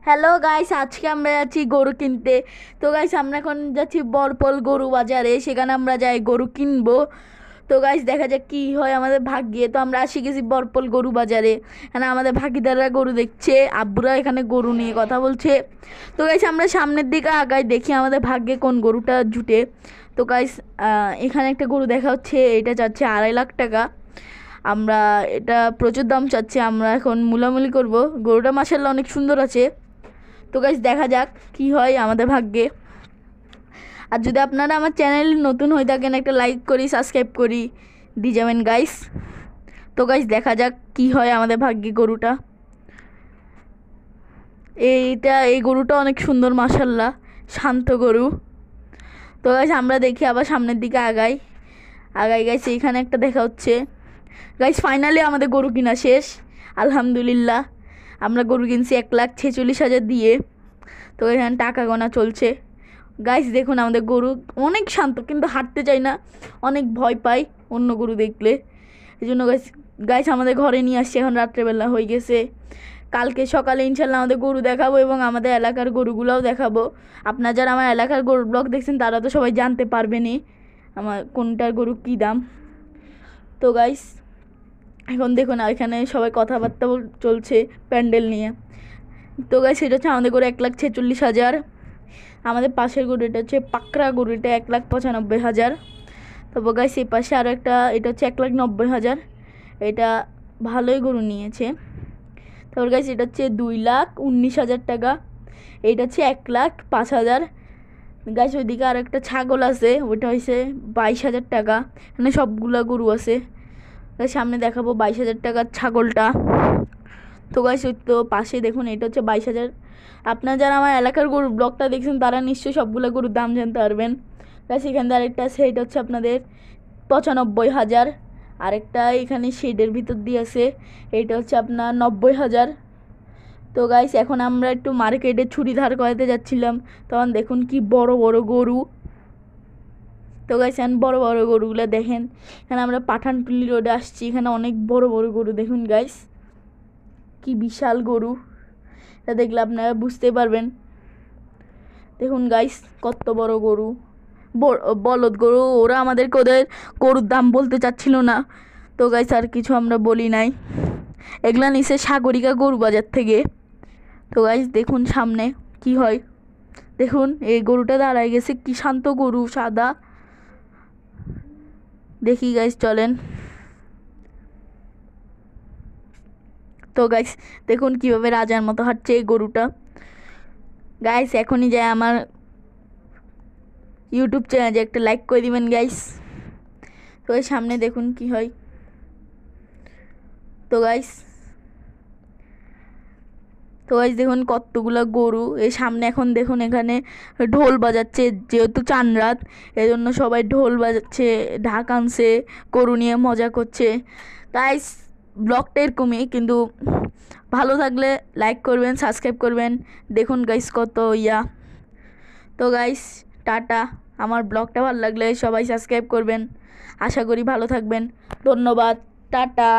Hello guys, আজকে আমরা যাচ্ছি গরু কিনতে। তো গাইস, আমরা এখন যাচ্ছি বরপল গরু বাজারে, সেখানে আমরা যাই গরু কিনবো। তো গাইস, দেখা যাক কি হয় আমাদের ভাগ্যে। তো আমরা আসি গেছি বরপল গরু বাজারে। এখানে আমাদের ভাগিদাররা গরু দেখছে, আব্বুরা এখানে গরু নিয়ে কথা বলছে। তো গাইস, আমরা সামনের দিকে আগাই, দেখি আমাদের ভাগ্যে কোন গরুটা জুটে। তো গাইস, এখানে একটা গরু দেখা হচ্ছে, এটা চাচ্ছে 2.5 লাখ টাকা। আমরা এটা প্রচুর দাম চাচ্ছি, আমরা এখন মুলামুলি করব। গরুটা মাশাআল্লাহ অনেক সুন্দর আছে। তো গাইস, দেখা যাক কি হয় আমাদের ভাগ্যে। আর যদি আপনারা আমার চ্যানেল নতুন হয়ে থাকেন, একটা লাইক করি, সাবস্ক্রাইব করি দিয়ে যাবেন গাইস। তো গাইস, দেখা যাক কি হয় আমাদের ভাগ্যে গরুটা। এই গরুটা অনেক সুন্দর মাশাআল্লাহ, শান্ত গরু। তো গাইস, আমরা দেখি আবার সামনের দিকে আগাই গাইস। এইখানে একটা দেখা হচ্ছে গাইস। ফাইনালি আমাদের গরু কিনা শেষ, আলহামদুলিল্লাহ। আমরা গরু কিনছি 1,46,000 দিয়ে। তো এখানে টাকা গোনা চলছে গাইস। দেখুন আমাদের গরু অনেক শান্ত, কিন্তু হাঁটতে চায় না, অনেক ভয় পায় অন্য গরু দেখলে। এই জন্য গাইস আমাদের ঘরে নিয়ে আসছে, এখন রাত্রেবেলা হয়ে গেছে। কালকে সকালে ইনশাল্লাহ আমাদের গরু দেখাবো এবং আমাদের এলাকার গরুগুলোও দেখাবো। আপনারা যারা আমার এলাকার গরুর ব্লগ দেখছেন তারা তো সবাই জানতে পারবেনই আমার কোনটার গরু কী দাম। তো গাইস, এখন দেখুন এখানে সবাই কথাবার্তা চলছে প্যান্ডেল নিয়ে। তো গাইস, এটা হচ্ছে আমাদের গরু 1,46,000। আমাদের পাশের গরু এটা হচ্ছে পাকড়া গরু, এটা 1,95,000। তারপর গাইস এই পাশে আরও একটা, এটা হচ্ছে 1,90,000। এটা ভালোই গরু নিয়েছে। তারপর গাইস এটা হচ্ছে 2,19,000 টাকা। এইটা হচ্ছে 1,05,000 গাইস। ওইদিকে আর একটা ছাগল আছে, ওইটা হয়েছে 22,000 টাকা। এখানে সবগুলা গরু আছে। সামনে দেখাবো 22,000 টাকার ছাগলটা। তো গাইস ওই তো পাশে দেখুন, এটা হচ্ছে 22,000। আপনারা যারা আমার এলাকার গরুর ব্লগটা দেখছেন তারা নিশ্চয়ই সবগুলো গরুর দাম জানতে পারবেন গাইস। এখানে আরেকটা আছে, এটা হচ্ছে আপনাদের 95,000। আরেকটা এখানে শেডের ভিতর দিয়ে আছে, এইটা হচ্ছে আপনার 90,000। তো গাইস, এখন আমরা একটু মার্কেটে ছুরি ধার করাতে যাচ্ছিলাম, তখন দেখুন কি বড় বড় গরু। তো গাইস, এখন বড় বড় গরুগুলো দেখেন। এখানে আমরা পাঠানটুলি রোডে আসছি, এখানে অনেক বড় বড় গরু দেখুন গাইস, কি বিশাল গরু। এটা দেখলে আপনারা বুঝতে পারবেন। দেখুন গাইস কত বড় গরু, বলদ গরু। ওরা আমাদেরকে ওদের গরুর দাম বলতে চাচ্ছিল না। তো গাইস, আর কিছু আমরা বলি নাই। এগুলা নিচে সাগরিকা গরু বাজার থেকে। তো গাইস দেখুন সামনে কি হয়। দেখুন এই গরুটা দাঁড়ায় গেছে, কি শান্ত গরু, সাদা। দেখি গাইস, চলেন। তো গাইস দেখুন কিভাবে রাজার মতো হাঁটছে এই গরুটা। গাইস এখনই যায় আমার ইউটিউব চ্যানেলে একটা লাইক করে দিবেন গাইস। তো এই সামনে দেখুন কি হয়। তো গাইস দেখুন কতগুলো গরু এই সামনে। এখন দেখুন এখানে ঢোল বাজাচ্ছে, যেহেতু চান রাত, এজন্য সবাই ঢোল বাজাচ্ছে, ঢাক আনছে, গরু নিয়ে মজা করছে। গাইস ব্লগটা এরকমই, কিন্তু ভালো থাকলে লাইক করবেন, সাবস্ক্রাইব করবেন। দেখুন গাইস কত ইয়া। তো গাইস টাটা। আমার ব্লগটা ভালো লাগলে সবাই সাবস্ক্রাইব করবেন। আশা করি ভালো থাকবেন। ধন্যবাদ, টাটা।